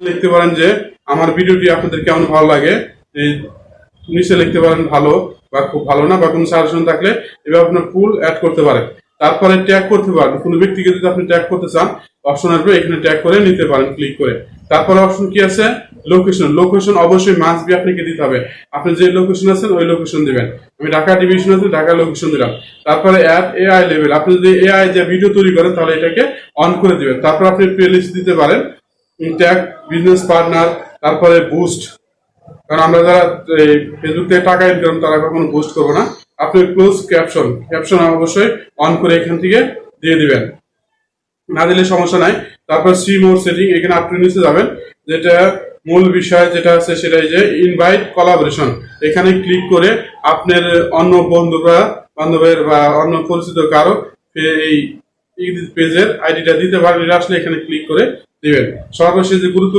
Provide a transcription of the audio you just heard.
লিখতে পারেন যে আমার ভিডিওটি আপনাদের কেমন ভালো লাগে, এই নিচে লিখতে পারেন ভালো বা খুব ভালো না, বা কোনো সাজেশন থাকলে এভাবে আপনার ফুল অ্যাড করতে পারেন। তারপরে ট্যাগ করতে পারেন, কোনো ব্যক্তিকে যদি আপনি ট্যাগ করতে চান অপশন আসবে, এখানে ট্যাগ করে নিতে পারেন ক্লিক করে। তারপরে অপশন কি আছে, লোকেশন। লোকেশন অবশ্যই মাস্ট বি আপনাকে দিতে হবে, আপনি যে লোকেশন আছেন ওই লোকেশন দিবেন। আমি ঢাকা ডিভিশন আছে, ঢাকা লোকেশন দিলাম। তারপরে অ্যাড এআই লেভেল, আপনি যদি এআই যে ভিডিও তৈরি করেন তাহলে এটাকে অন করে দিবেন। তারপর আপনি প্লেলিস্ট দিতে পারেন, ট্যাগ বিজনেস পার্টনার, তারপরে বুস্ট, কারণ আমরা যারা ফেসবুক থেকে টাকা ইনকাম তারা কখনো বুস্ট করবো না। আপনি ক্লোজ ক্যাপশন, ক্যাপশন অবশ্যই অন করে এখান থেকে দিয়ে দিবেন, না দিলে সমস্যা নাই। তারপর সি মোর সেটিং, এখানে আপনি নিচে যাবেন, যেটা মূল বিষয় যেটা আছে সেটাই যে ইনভাইট কোলাবোরেশন, এখানে ক্লিক করে আপনার অন্য বন্ধুরা বান্ধবের বা অন্য পরিচিত কারো এই পেজের আইডিটা দিতে পারেন। আসলে এখানে ক্লিক করে দিবেন। সর্বশেষ যে গুরুত্ব